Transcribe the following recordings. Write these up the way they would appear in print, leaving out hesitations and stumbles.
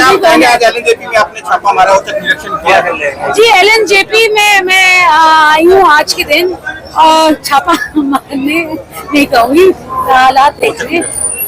आज एलएनजेपी में आपने छापा मारा, औचक निरीक्षण किया है? जी, एलएनजेपी में मैं आई हूँ आज के दिन, और छापा मारने नहीं कहूँगी, हालात देखने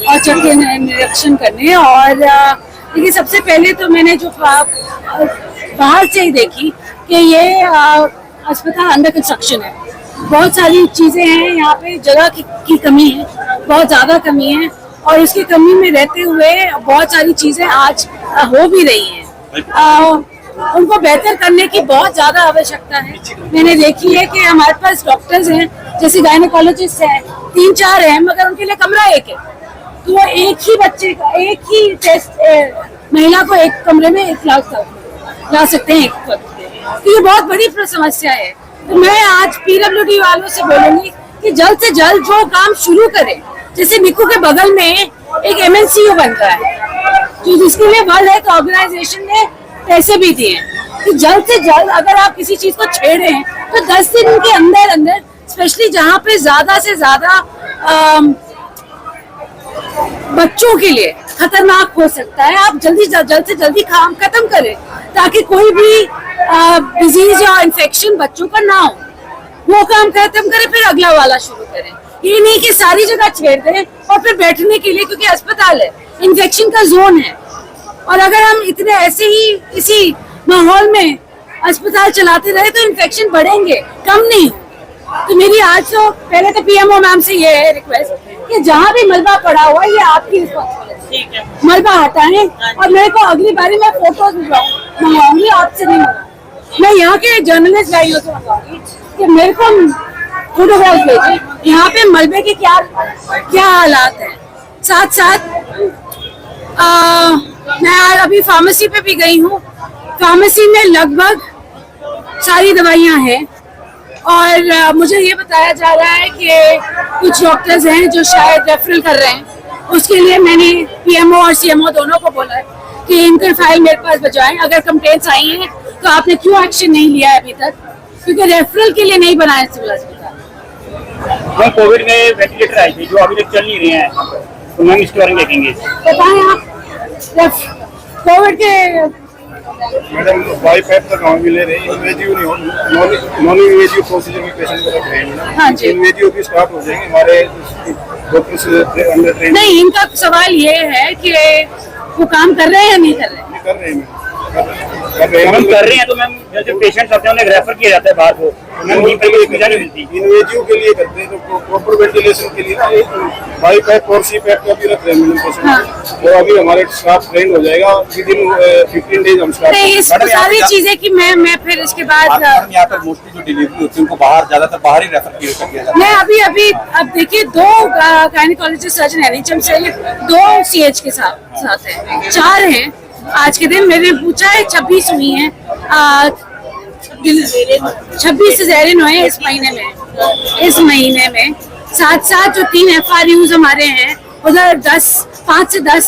औचक निरीक्षण करने। और देखिए, सबसे पहले तो मैंने जो बाहर से ही देखी कि ये अस्पताल अंडर कंस्ट्रक्शन है, बहुत सारी चीजें हैं यहाँ पे, जगह की कमी है, बहुत ज्यादा कमी है, और इसकी कमी में रहते हुए बहुत सारी चीजें आज हो भी रही हैं। उनको बेहतर करने की बहुत ज्यादा आवश्यकता है। मैंने देखी है कि हमारे पास डॉक्टर्स हैं, जैसे गायनेकोलॉजिस्ट हैं, 3-4 हैं, मगर उनके लिए कमरा एक है, तो वो एक ही बच्चे का, एक ही टेस्ट महिला को एक कमरे में 1 लाख ला सकते हैं एक वक्त। तो ये बहुत बड़ी समस्या है। तो मैं आज पीडब्ल्यूडी वालों से बोलूंगी कि जल्द से जल्द जो काम शुरू करें, जैसे निक्कू के बगल में एक MNCU बन रहा है, जो जिसके लिए वर्ल्ड हेल्थ ऑर्गेनाइजेशन ने पैसे भी दिए, कि जल्द से जल्द अगर आप किसी चीज को छेड़े हैं तो 10 दिन के अंदर अंदर, स्पेशली जहाँ पे ज्यादा से ज्यादा बच्चों के लिए खतरनाक हो सकता है, आप जल्द से जल्दी काम खत्म करें, ताकि कोई भी डिजीज या इन्फेक्शन बच्चों का ना हो। वो काम खत्म करें, फिर अगला वाला शुरू करें। ये नहीं कि सारी जगह छेड़ दें और फिर बैठने के लिए, क्योंकि अस्पताल है, इन्फेक्शन का जोन है, और अगर हम इतने ऐसे ही इसी माहौल में अस्पताल चलाते रहे तो इन्फेक्शन बढ़ेंगे, कम नहीं। तो मेरी आज तो पहले तो PMO मैम से ये है रिक्वेस्ट कि जहाँ भी मलबा पड़ा हुआ है, ये आपकी रिस्पॉन्सिबिलिटी है, मलबा हटाएं। और मेरे को अगली बारी मैं फोटोज मंगवाऊंगी, आपसे नहीं मंगवाऊंगी, मैं यहाँ के जर्नलिस्ट भाइयों से मंगवाऊंगी कि मेरे को फोटोग्राफ भेजें, यहाँ पे मलबे के क्या हालात है। साथ साथ मैं अभी फार्मेसी पे भी गई हूँ, फार्मेसी में लगभग सारी दवाइयाँ हैं, और मुझे ये बताया जा रहा है कि कुछ डॉक्टर्स हैं जो शायद रेफरल कर रहे हैं। उसके लिए मैंने PMO और CMO दोनों को बोला है कि इनकी फाइल मेरे पास भिजवाएं। अगर कंप्लेंट्स आई हैं तो आपने क्यों एक्शन नहीं लिया है अभी तक, क्योंकि रेफरल के लिए नहीं बनाया सिविल अस्पताल। कोविड में वेंटिलेटर आई थी जो अभी तक चल नहीं रहे हैं, तो मैम इसके बारे में देखेंगे। बताएं आप, कोविड के मैडम वाईपैप तक हम भी ले रहे हैं, नॉन इन्वेजिव प्रोसीजर में पेशेंट को रख रहे हैं। हाँ जी, इन्वेजिव भी स्टार्ट हो जाएंगे, हमारे डॉक्टर्स अंडर ट्रेन। नहीं, इनका सवाल ये है कि वो काम कर रहे हैं या नहीं कर रहे हैं? कर रहे हैं हम कर रहे हैं, तो मैम जैसे पेशेंट्स आते हैं उन्हें रेफर किया जाता है बाहर को, मैम वहीं पर कोई वीजा नहीं मिलती। इन्वेजिव के लिए करते हैं, तो प्रॉपर वेंटिलेशन के लिए ना वाईपैप और सीपैप का भी रख रहे हैं पेशेंट। तो अभी हमारे स्टाफ ट्रेंड हो जाएगा, विदिन 15 डेज हम स्टार्ट। इस सारी चीजें कि मैं फिर इसके बाद यहाँ पर मोस्टली जो डिलीवरी होती है उनको ज्यादातर बाहर ही रेफर किया जाता है। मैं अभी अब देखिए, 2 गायनेकोलॉजिस्ट सर्जन NHM से, 2 CH के साथ हैं, 4 हैं। आज के दिन मैंने पूछा है 26 हुई हैं, 26 सिजेरियन हुए इस महीने में। साथ जो 3 FRUs हमारे हैं, उधर 5 से 10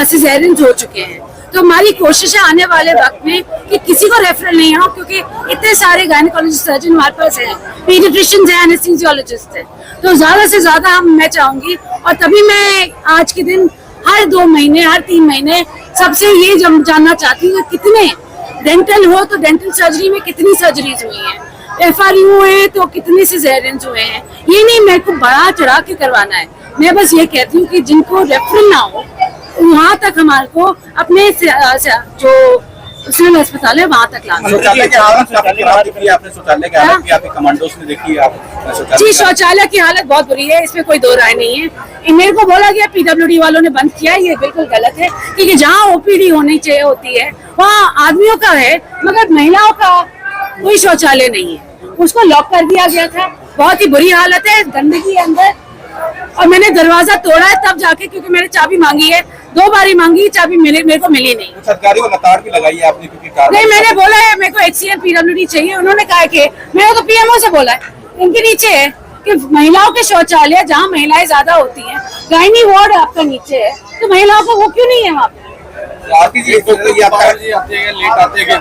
सिजेरियन हो चुके हैं। तो हमारी कोशिश है आने वाले वक्त में कि किसी को रेफरल नहीं हो, क्योंकि इतने सारे गायनेकोलॉजिस्ट सर्जन हमारे पास हैं, पीडियाट्रिशियंस हैं, एनेस्थीसियोलॉजिस्ट हैं। तो ज्यादा से ज्यादा मैं चाहूंगी, और तभी मैं आज के दिन हर 2 महीने, हर 3 महीने सबसे ये जानना चाहती हूँ कि कितने डेंटल हो तो डेंटल सर्जरी में कितनी सर्जरीज हुई हैं, FRU है तो कितने सिजेरियन हुए हैं। ये नहीं मेरे को बढ़ा चढ़ा के करवाना है, मैं बस ये कहती हूँ कि जिनको रेफरल ना हो वहाँ तक हमारे को अपने जो सिविल अस्पताल है वहाँ तक लाना। शौचालय की जी, शौचालय की हालत बहुत बुरी है, इसमें कोई 2 राय नहीं है। मेरे को बोला गया PWD वालों ने बंद किया, ये बिल्कुल गलत है, क्योंकि जहाँ OPD होनी चाहिए होती है वहाँ आदमियों का है, मगर महिलाओं का कोई शौचालय नहीं है। उसको लॉक कर दिया गया था, बहुत ही बुरी हालत है, गंदगी है अंदर। और मैंने दरवाजा तोड़ा है तब जाके, क्योंकि मैंने चाबी मांगी है, 2 बारी मांगी, चाबी मेरे को मिली नहीं। सरकारी को नकार भी लगाई है आपने, क्योंकि नहीं, मैंने बोला है मेरे को HCL PWD चाहिए, उन्होंने कहा कि मैंने तो PMO से बोला है, इनके नीचे है कि महिलाओं के शौचालय जहाँ महिलाएं ज्यादा होती हैं, गायनी वार्ड आपका नीचे है, तो महिलाओं को वो क्यों नहीं है वहाँ पे? आती जी तो ये आपका लेट आते हैं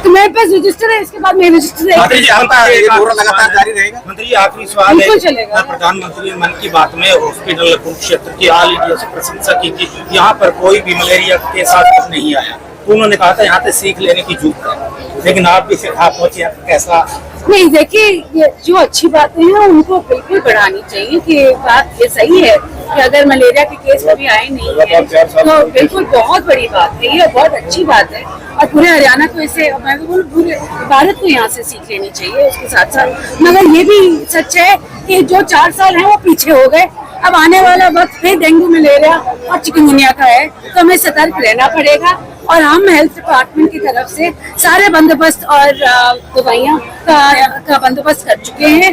तो मेरे पास रजिस्टर है, इसके बाद मैं रजिस्टर मंत्री जी आपका ये दौरा लगातार जारी रहेगा। मंत्री जी आखिरी सवाल है, बिल्कुल चलेगा। प्रधानमंत्री ने मन की बात में हॉस्पिटल कुरुक्षेत्र की ऑल इंडिया से प्रशंसा की कि यहाँ पर कोई भी मलेरिया के साथ नहीं आया, तो उन्होंने कहा था यहाँ से सीख लेने की जरूरत है, लेकिन आप भी फिर आप पहुंचे, कैसा? नहीं, देखिए ये जो अच्छी बातें हैं उनको बिल्कुल बढ़ानी चाहिए कि बात ये सही है कि अगर मलेरिया के केस कभी आए नहीं है तो बिल्कुल बहुत बड़ी बात है, ये बहुत अच्छी बात है और पूरे हरियाणा को इसे, मैं तो बोलूं पूरे भारत को यहाँ से सीख लेनी चाहिए। उसके साथ साथ मगर ये भी सच है कि जो 4 साल हैं वो पीछे हो गए, अब आने वाला वक्त फिर डेंगू मलेरिया और चिकनगुनिया का है, तो हमें सतर्क रहना पड़ेगा और हम हेल्थ डिपार्टमेंट की तरफ से सारे बंदोबस्त और दवाइयाँ का बंदोबस्त कर चुके हैं,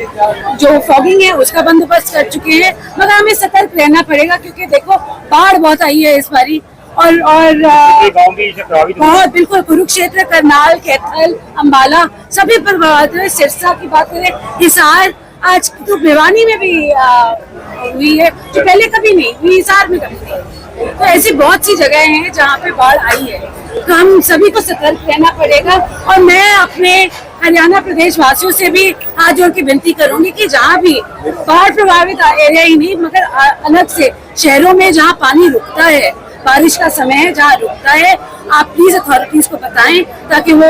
जो फॉगिंग है उसका बंदोबस्त कर चुके हैं, मगर हमें सतर्क रहना पड़ेगा क्योंकि देखो बाढ़ बहुत आई है इस बारी और गाँव भी इससे प्रभावित हुए। बहुत बिल्कुल कुरुक्षेत्र, करनाल, कैथल, अम्बाला सभी प्रभावित हुए। सिरसा की बात करें, हिसार, आज तो भिवानी में भी हुई है जो पहले कभी नहीं हुई, हिसार में कभी नहीं। तो ऐसी बहुत सी जगह हैं जहाँ पे बाढ़ आई है, तो हम सभी को सतर्क रहना पड़ेगा और मैं अपने हरियाणा प्रदेश वासियों से भी हाथ जोड़ के विनती करूंगी कि जहाँ भी बाढ़ प्रभावित एरिया ही नहीं मगर अलग से शहरों में जहाँ पानी रुकता है, बारिश का समय है जहाँ रुकता है, आप प्लीज अथॉरिटीज को बताएं ताकि वो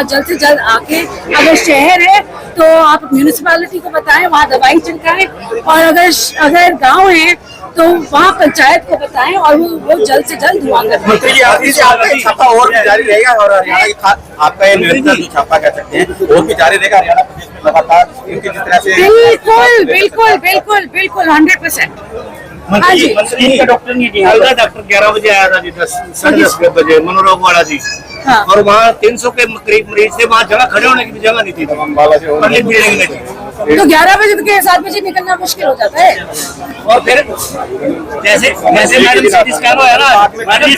जल्द से जल्द आके, अगर शहर है तो आप म्यूनिसिपैलिटी को बताएं, वहाँ दवाई छिड़काएं और अगर गांव है तो वहाँ पंचायत को बताएं और वो जल्द से जल्द धुआं करें। मंत्री जी आपका छापा और भी जारी रहेगा और हरियाणा की आपका ये निरंतर छापा कह सकते हैं और भी जारी रहेगा हरियाणा प्रदेश में लगातार, क्योंकि जिस तरह से बिल्कुल बिल्कुल बिल्कुल बिल्कुल 100%। हाँ जी, मंत्री का डॉक्टर नहीं थी, हल्का डॉक्टर 11 बजे आया था जी, 10 बजे मनोरोग वाला जी, हाँ। और वहाँ 300 के करीब मरीज थे, वहाँ जगह खड़े होने की भी जगह नहीं थी अम्बाला से पब्लिक बिल्डिंग में। तो 11 बजे के 7 बजे निकलना मुश्किल हो जाता है। और फिर जैसे मैडम सिटी स्कैन होया ना, मैडम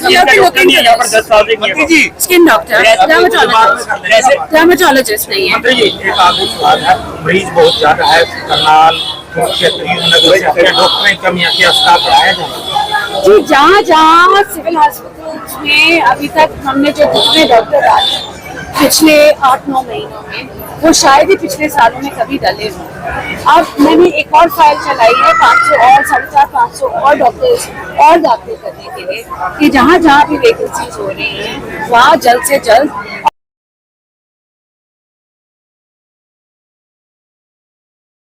डॉक्टर नहीं है यहाँ पर 10 साल से किया। जी स्किन डॉक्टर, डर्मेटोलॉजिस्ट नहीं है। मंत्री जी एक आखिरी सवाल है, मरीज बहुत ज्यादा है, करनाल कुरुक्षेत्र नगर से अपने डॉक्टर की कमी है, क्या स्टाफ बढ़ाया जाए? जी, जहाँ जहाँ सिविल हॉस्पिटल्स में अभी तक हमने जो जितने डॉक्टर डाले पिछले 8-9 महीनों में, वो शायद ही पिछले सालों में कभी डले हों। अब मैंने एक और फाइल चलाई है 500 और 450-500 और डॉक्टर्स और दाखिल करने के लिए कि जहाँ जहाँ भी वैकेंसीज हो रही हैं वहाँ जल्द से जल्द